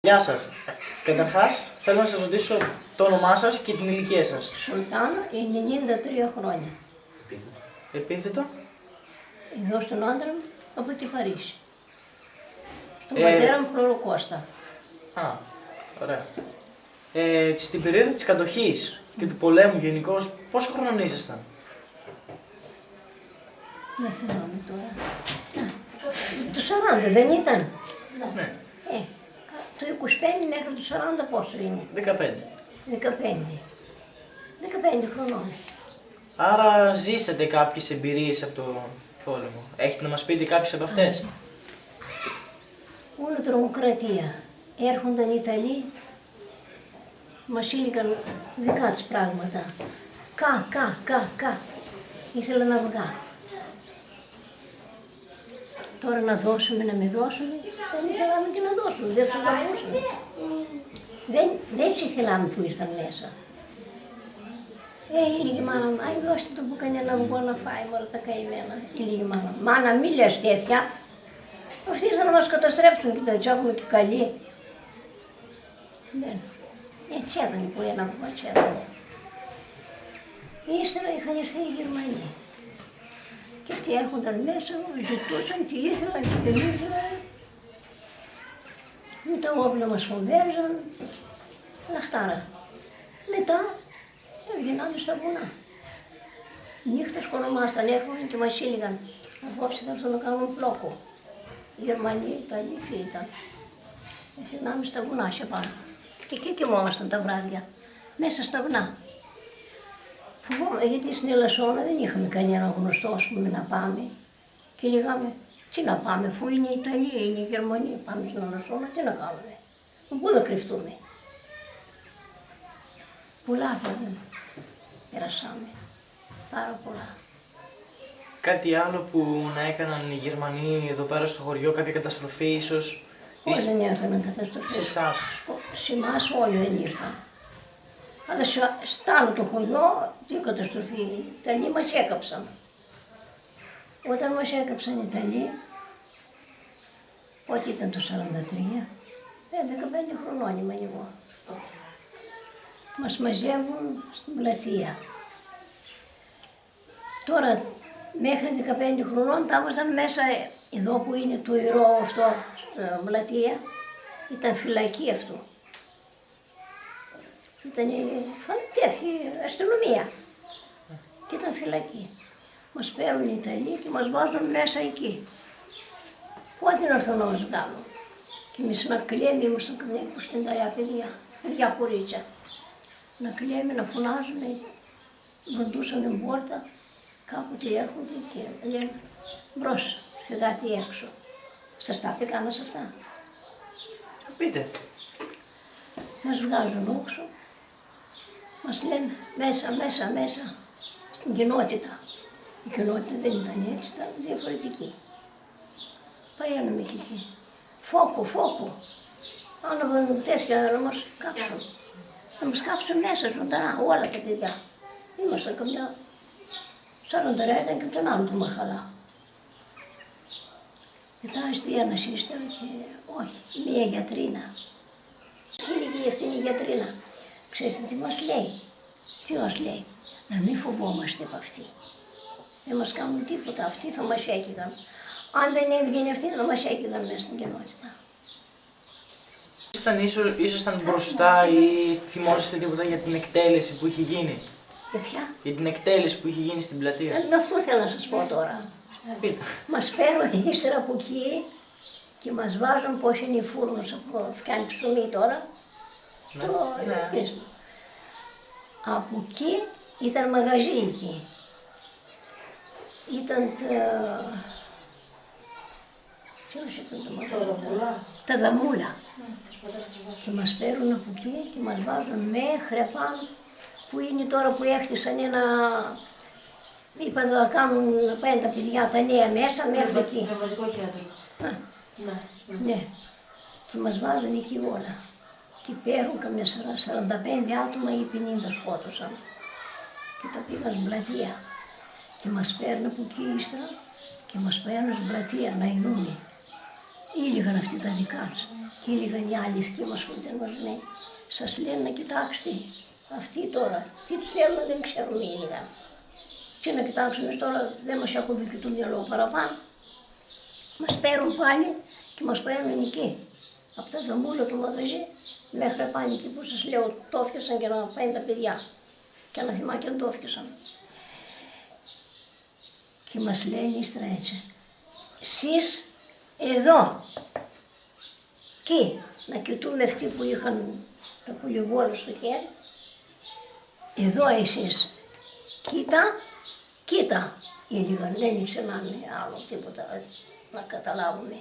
Γεια σας. Καταρχάς, θέλω να σας ρωτήσω το όνομά σας και την ηλικία σας. Σουλτάνα, 93 χρόνια. Επίθετο. Εδώ στον άντρα μου, από τη Παρίσι. Στον πατέρα μου Φλωροκώστα. Α, ωραία. Στην περίοδο της κατοχής και του πολέμου γενικώς, πόσο χρονών ήσασταν? Δεν θυμάμαι τώρα. Το 40 δεν ήταν. Ναι. Το 25 μέχρι το 40 πόσο είναι? 15. 15. 15 χρονών. Άρα ζήσατε κάποιες εμπειρίες από το πόλεμο. Έχετε να μας πείτε κάποιες από αυτές? Όλη τρομοκρατία. Έρχονταν οι Ιταλοί, μας έλεγαν δικά τους πράγματα. Κα. Ήθελα να βγάλω. Τώρα να δώσουμε, να με δώσουμε, δεν ήθελαμε και να δώσουμε, δεν θα δώσουμε. Δεν σε ήθελαμε που ήρθαν μέσα. Έλεγε η μάνα μου, άι δώστε το που κανένα να βγω να φάει όλα τα καημένα. Έλεγε η μάνα μου, μάνα μη λες τέτοια. Αυτοί ήρθαν να μας καταστρέψουν και τα τσάκουμε και καλοί. Δεν. Έτσι έδωνε που ένα βγω, έτσι έδωνε. Ύστερα είχαν έρθει οι Γερμανοί. Και αυτοί έρχονταν μέσα, ζητούσαν τι ήθελαν, τι δεν ήθελαν. Με τα όπλα μας φοβέριζαν, λαχτάρα. Μετά έβγαιναμε στα βουνά. Νύχτα σκονομάσταν, έρχονταν και μας έλεγαν απόψε θα έρθουν να κάνουν πλόκο. Οι Γερμανοί, οι Ιταλοί, τι ήταν. Έφυγαμε στα βουνά σε πάνω. Και εκεί κοιμόμασταν τα βράδια, μέσα στα βουνά. Φοβόμαι, γιατί στην Ελασσόνα δεν είχαμε κανένα γνωστό, ας πούμε, να πάμε. Και λέγαμε, τι να πάμε, αφού είναι οι Ιταλοί, είναι οι Γερμανοί, πάμε στην Ελασσόνα, τι να κάνουμε. Πού θα κρυφτούμε. Πολλά βέβαια περασάμε, πάρα πολλά. Κάτι άλλο που να έκαναν οι Γερμανοί εδώ πέρα στο χωριό, κάποια καταστροφή ίσως? Όλοι δεν έκαναν καταστροφές. Σε εσάς? Σε εμάς όλοι δεν ήρθαν. Αλλά στο άλλο το χωριό, τι καταστροφή, οι Ιταλοί μας έκαψαν. Όταν μας έκαψαν οι Ιταλοί, πότε ήταν το 43, 15 χρονών ήμουν εγώ. Μας μαζεύουν στην πλατεία. Τώρα, μέχρι 15 χρονών τα έβαζαν μέσα, εδώ που είναι το ιερό αυτό, στην πλατεία, ήταν φυλακή αυτό. Ήταν τέτοια αστυνομία και ήταν φυλακή. Μας παίρνουν οι Ιταλοί και μας βάζουν μέσα εκεί. Πότε να έρθουν να μας βγάλουν. Και εμείς να κλαίμε, ήμασταν καμιά 25 παιδιά κορίτσια. Να κλαίμε, να φωνάζουμε, βροντούσαν την πόρτα, κάποτε έρχονται και λένε μπρος, φυγάτε έξω. Σας τα πει κανένας αυτά? Πείτε. Μας βγάζουν έξω. Μας λένε μέσα, στην κοινότητα. Η κοινότητα δεν ήταν έτσι, ήταν διαφορετική. Παίναμε και εκεί. Φόκο. Άναβαν τέτοια να μας κάψουν. Να μας κάψουν μέσα ζωντανά, όλα τα παιδιά. Ήμασταν καμιά 40 ήταν και από τον άλλο του Μαχαλά. Μετά στη ένας ύστερα και όχι, μία γιατρίνα. Έλεγε αυτή είναι η γιατρίνα. Ξέρετε τι μας λέει? Τι μας λέει? Να μην φοβόμαστε από αυτή. Δεν μας κάνουν τίποτα, αυτοί θα μας έκυγαν. Αν δεν έβγαινε αυτοί θα μας έκυγαν μέσα στην κοινότητα. Ήσασταν μπροστά ή θυμόσαστε τίποτα για την εκτέλεση που είχε γίνει? Για ποια? Για την εκτέλεση που είχε γίνει στην πλατεία. Αυτό θέλω να σας πω τώρα. Πείτε. Μας παίρνουν ύστερα από εκεί και μας βάζουν πώς είναι η φούρνος που κάνει ψωμί τώρα. Ναι. Από εκεί ήταν μαγαζί εκεί. Ήταν τα δαμούλα. Και μας παίρνουν από εκεί και μας βάζουν μέχρι επάνω που είναι τώρα που έχτισαν ένα... Είπαν να κάνουν, να πάνε τα παιδιά τα νέα μέσα μέχρι εκεί. Πνευματικό κέντρο. Ναι. Και μας βάζουν εκεί όλα. Και παίρνουν καμιά 45 άτομα ή 50 σκότωσαν. Και τα πήγαν στην πλατεία. Και μας παίρνουν από εκεί ύστερα και μας παίρνουν στην πλατεία να ειδούμε. Ήλεγαν αυτοί τα δικά τους και ήλεγαν οι άλλοι δικοί μας που ήταν μαζεμένοι. Σας λένε να κοιτάξτε, αυτοί τώρα, τι τους θέλουν δεν ξέρουμε ήλεγαν. Και να κοιτάξουμε τώρα, δεν μας έχουν και το μυαλό παραπάνω. Μας παίρνουν πάλι και μας παίρνουν εκεί. Από τα δαμούλα του μαγαζί μέχρι πάνε εκεί που σας λέω το έφτιασαν και να πάνε τα παιδιά. Και να θυμά και να το έφτιασαν. Και μας λένε ύστερα έτσι, εσείς εδώ, εκεί, να κοιτούμε αυτοί που είχαν τα πολυβόλα στο χέρι, εδώ εσείς, κοίτα, κοίτα, έλεγαν, δεν ήξεραν άλλο τίποτα να καταλάβουμε.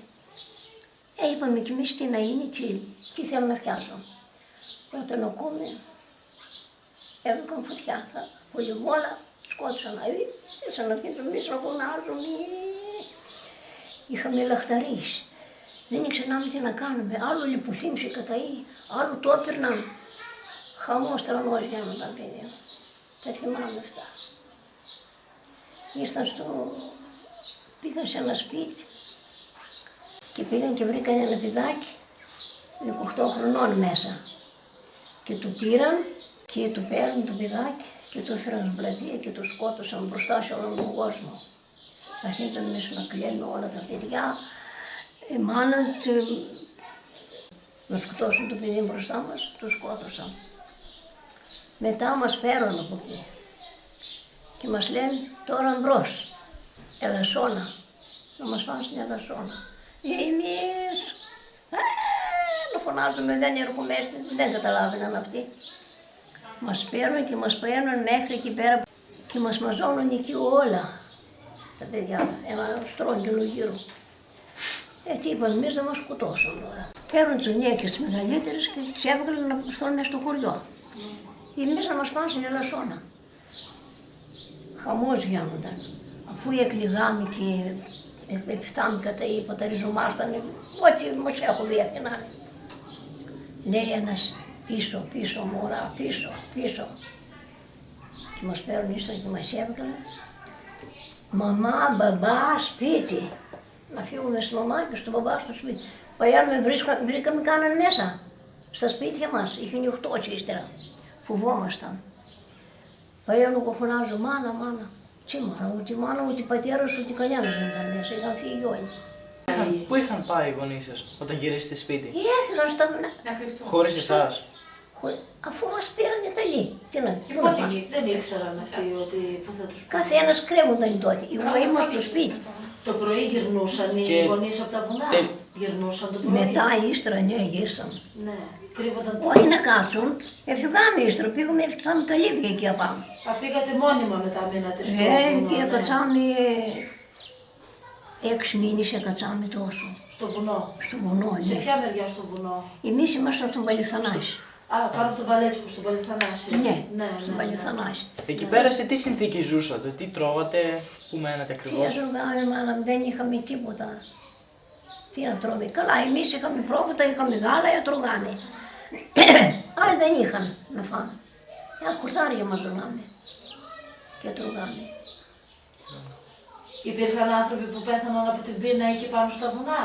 Είπαμε κι εμείς τι να είναι, τι θέλουμε να φτιάσουμε. Όταν ακούμε, έβγαν φωτιά, τα πολυβόλα, σκότωσαν αεί, ήρθαν να βγαίνουν εμείς να φωνάζουμε. Είχαμε λαχταρίσει. Δεν ήξεραμε τι να κάνουμε. Άλλο λιποθύμησε καταεί, άλλο το έπαιρναν. Χαμός τρανός γίνονταν τα παιδιά. Τα θυμάμαι αυτά. Ήρθαν πήγαν σε ένα σπίτι και πήγαν και βρήκαν ένα παιδάκι 18 χρονών μέσα. Και το πήραν και το παίρνουν το παιδάκι και το έφεραν στην πλατεία και το σκότωσαν μπροστά σε όλον τον κόσμο. Αρχίζαν μέσα να κλαίνουν όλα τα παιδιά, η μάνα να σκοτώσουν το παιδί μπροστά μας, το σκότωσαν. Μετά μας φέρουν από εκεί και μας λένε τώρα μπρος, Ελασσόνα, να μας πάνε στην Ελασσόνα. Εμείς να φωνάζουμε, δεν έρχομαστε, δεν καταλάβαιναν αυτοί. Μας παίρνουν και μας παίρνουν μέχρι εκεί πέρα και μας μαζώνουν εκεί όλα τα παιδιά, ένα στρόγγυλο γύρω. Τι είπαν εμείς να μας σκοτώσουν τώρα. Παίρνουν τις γυναίκες μεγαλύτερες και τις έβγαλαν να πουθούν μέσα στο χωριό. Εμείς να μας πάνε στην Ελασσόνα. Χαμός γίνονταν. Αφού εκλεγάμε και φτάνει κατά ή παταριζομάσταν, ό,τι μας έχουν δει απ' λέει ένας πίσω, πίσω μωρά, πίσω, πίσω. Και μας παίρνουν ύστερα και μας έβγαλαν. Μαμά, μπαμπά, σπίτι. Να φύγουμε στη μαμά και στον μπαμπά στο σπίτι. Παγιάνουμε, βρήκαμε κάναν μέσα, στα σπίτια μας. Είχε νυχτώσει ύστερα. Φοβόμασταν. Παγιάνουμε, εγώ φωνάζω, μάνα, μάνα. Τι μάνα, ούτε μάνα, ούτε πατέρας, ούτε κανένας δεν ήταν μέσα. Είχαν φύγει όλοι. Πού είχαν πάει οι γονείς σας όταν γυρίσετε σπίτι? Έφυγαν στα... Χωρίς εσάς? Αφού μας πήραν και τα λί. Τι να πάνε. Δεν ήξεραν αυτοί ότι πού θα τους πάνε. Καθένας κρέμονταν τότε. Εγώ ήμουν στο σπίτι. Το πρωί γυρνούσαν οι γονείς από τα βουνά. Γυρνούσαν το πρωί. Μετά ύστερα, ναι, γύρισαν. Ναι, κρύβονταν. Όχι να κάτσουν. Έφυγαμε ύστερα. Πήγαμε, έφτιαξαμε τα λίβια εκεί απάνω. Πήγατε μόνιμα μετά, μείνατε στο βουνό. Και κάτσαμε 6 μήνες έκατσαμε τόσο. Στο βουνό. Στο βουνό, ναι. Σε ποια μεριά στο βουνό? Εμείς ήμασταν στον Παλιθανάση. Πάνω από τον Βαλέτσικο, στον Παλιθανάση. Ναι, στον Παλιθανάση. Εκεί πέρα σε τι συνθήκες ζούσατε, τι τρώγατε, πού μένατε ακριβώς? Τι ζουγάμε, μάνα, δεν είχαμε τίποτα. Τι να τρώμε. Καλά, εμείς είχαμε πρόβατα, είχαμε γάλα, τρώγαμε. Άλλοι δεν είχαν να φάνε. Ένα κουρτάρια μας ζωνάμε και τρώγαμε. Υπήρχαν άνθρωποι που πέθαναν από την πείνα εκεί πάνω στα βουνά?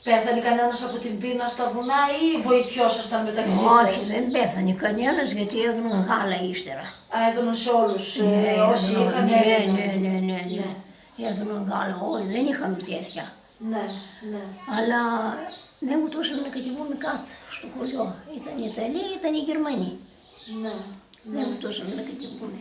Πέθανε κανένας από την πείνα στα βουνά ή βοηθιόσασταν μεταξύ σας? Όχι, δεν πέθανε κανένας γιατί έδωναν γάλα ύστερα. Έδωναν σε όλους όσοι είχαν? Ναι. Έδωναν γάλα όλοι, δεν είχαμε τέτοια. Ναι. Αλλά δεν μου τόσο να κατεβούμε κάτω στο χωριό. Ήταν οι Ιταλοί, ήταν οι Γερμανοί. Ναι. Δεν μου τόσο να κατεβούμε.